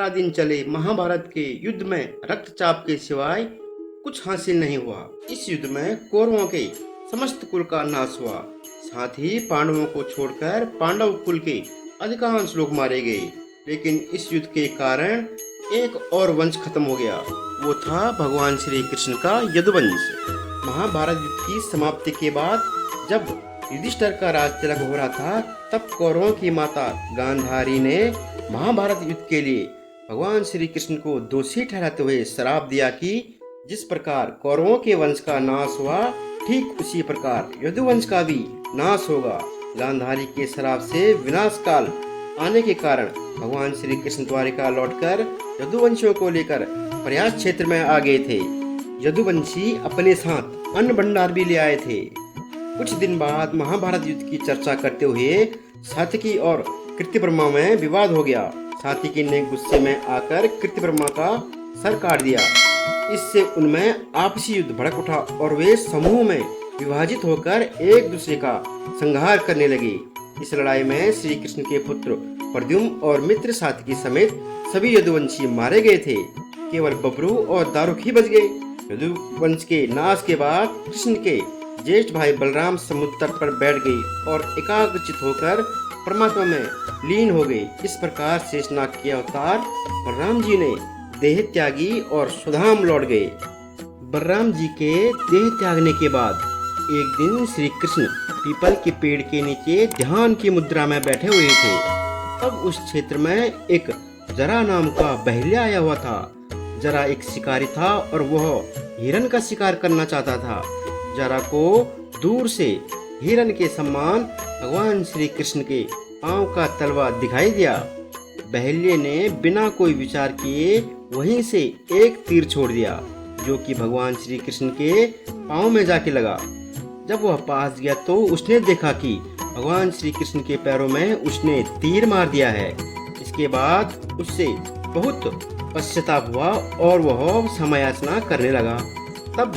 दिन चले महाभारत के युद्ध में रक्तचाप के सिवाय कुछ हासिल नहीं हुआ। इस युद्ध में कौरवों के समस्त कुल का नाश हुआ। साथ ही पांडवों को छोड़कर पांडव कुल के अधिकांश लोग मारे गए। लेकिन इस युद्ध के कारण एक और वंश खत्म हो गया। वो था भगवान श्री कृष्ण का यदुवंश। महाभारत युद्ध की समाप्ति के बाद जब युधिष्ठिर का राज तिलक हो रहा था, तब कौरवों की माता गांधारी ने महाभारत युद्ध के लिए भगवान श्री कृष्ण को दोषी ठहराते हुए श्राप दिया कि जिस प्रकार कौरवों के वंश का नाश हुआ, ठीक उसी प्रकार यदुवंश का भी नाश होगा। गांधारी के श्राप से विनाश काल आने के कारण भगवान श्री कृष्ण द्वारिका लौटकर यदुवंशियों को लेकर प्रयास क्षेत्र में आ गए थे। यदुवंशी अपने साथ अन्न भंडार भी ले आए थे। कुछ दिन बाद महाभारत युद्ध की चर्चा करते हुए सात्यकी और कृत्यवर्मा में विवाद हो गया। सात्यकी ने गुस्से में आकर कृत्यवर्मा का सर काट दिया। इससे उनमें आपसी युद्ध भड़क उठा और वे समूह में विभाजित होकर एक दूसरे का संहार करने लगे। इस लड़ाई में श्री कृष्ण के पुत्र प्रद्युम्न और मित्र सात्यकी समेत सभी यदुवंशी मारे गए थे। केवल बबरू और दारुक ही बच गए। यदुवंश के नाश के बाद कृष्ण के ज्येष्ठ भाई बलराम समुद्र तट पर बैठ गए और एकाग्रचित होकर परमात्मा में लीन हो गए। इस प्रकार शेषनाग के अवतार बलराम जी ने देह त्यागी और स्वधाम लौट गए। बलराम जी के देह त्यागने के बाद एक दिन श्री कृष्ण पीपल के पेड़ के नीचे ध्यान की मुद्रा में बैठे हुए थे। तब उस क्षेत्र में एक जरा नाम का बहलिया आया हुआ था। जरा एक शिकारी था और वह हिरन का शिकार करना चाहता था। जरा को दूर से हिरन के समान भगवान श्री कृष्ण के पांव का तलवा दिखाई दिया। बहलिये ने बिना कोई विचार किए वहीं से एक तीर छोड़ दिया, जो कि भगवान श्री कृष्ण के पांव में जाके लगा। जब वह पास गया तो उसने देखा कि भगवान श्री कृष्ण के पैरों में उसने तीर मार दिया है। इसके बाद उससे बहुत पश्चाताप हुआ और वह क्षमायाचना करने लगा। तब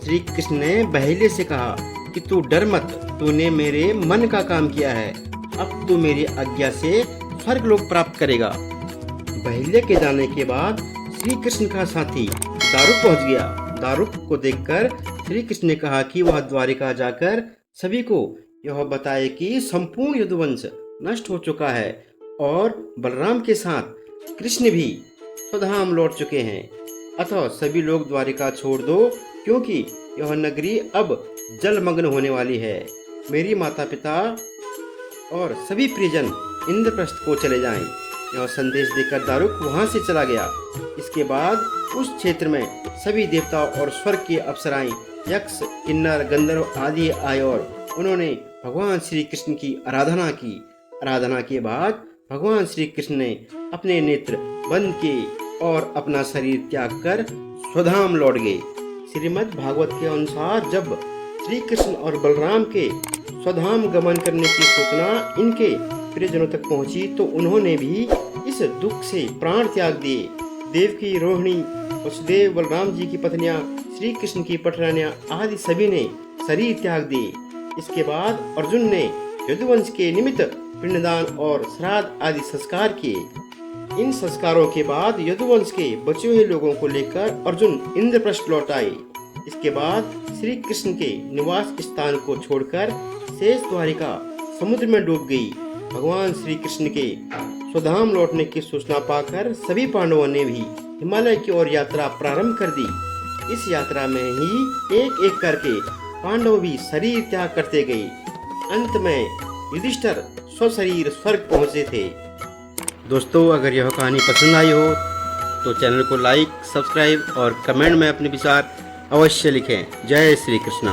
श्री कृष्ण ने बहलिये से कहा कि तू डर मत, तूने मेरे मन का काम किया है। अब तू मेरी आज्ञा से स्वर्ग लोक प्राप्त करेगा। बहलिये के जाने के बाद श्री कृष्ण का साथी दारुक पहुंच गया। दारुक को देखकर श्री कृष्ण ने कहा कि वह द्वारिका जाकर सभी को यह बताए कि संपूर्ण यदुवंश नष्ट हो चुका है और बलराम के साथ कृष्ण भी स्वधाम लौट चुके हैं। अतः सभी लोग द्वारिका छोड़ दो, क्योंकि यह नगरी अब जलमग्न होने वाली है। मेरी माता पिता और सभी प्रियजन इंद्रप्रस्थ को चले जाएं। यह संदेश देकर दारुक वहां से चला गया। इसके बाद उस क्षेत्र में सभी देवता और स्वर्ग की अप्सराएं, यक्ष, किन्नर, गंधर्व आदि आए और उन्होंने भगवान श्री कृष्ण की आराधना की। आराधना के बाद भगवान श्री कृष्ण ने अपने नेत्र बंद किए और अपना शरीर त्याग कर स्वधाम लौट गए। श्रीमद् भागवत के अनुसार जब श्री कृष्ण और बलराम के स्वधाम गमन करने की सूचना इनके प्रियजनों तक पहुंची तो उन्होंने भी इस दुख से प्राण त्याग दिए। देवकी, रोहिणी, वसुदेव, बलराम जी की पत्नियां, श्री कृष्ण की पटरानियां आदि सभी ने शरीर त्याग दिए। इसके बाद अर्जुन ने यदुवंश के निमित्त पिंडदान और श्राद्ध आदि संस्कार किए। इन संस्कारों के बाद यदुवंश के बचे हुए लोगों को लेकर अर्जुन इंद्रप्रस्थ लौट आए। इसके बाद श्री कृष्ण के निवास स्थान को छोड़कर शेष द्वारिका समुद्र में डूब गई। भगवान श्री कृष्ण के स्वधाम लौटने की सूचना पाकर सभी पांडवों ने भी हिमालय की ओर यात्रा प्रारंभ कर दी। इस यात्रा में ही एक एक करके पांडव भी शरीर त्याग करते गए। अंत में युधिष्ठिर स्वशरीर स्वर्ग पहुंचे थे। दोस्तों, अगर यह कहानी पसंद आई हो तो चैनल को लाइक, सब्सक्राइब और कमेंट में अपने विचार अवश्य लिखें। जय श्री कृष्ण।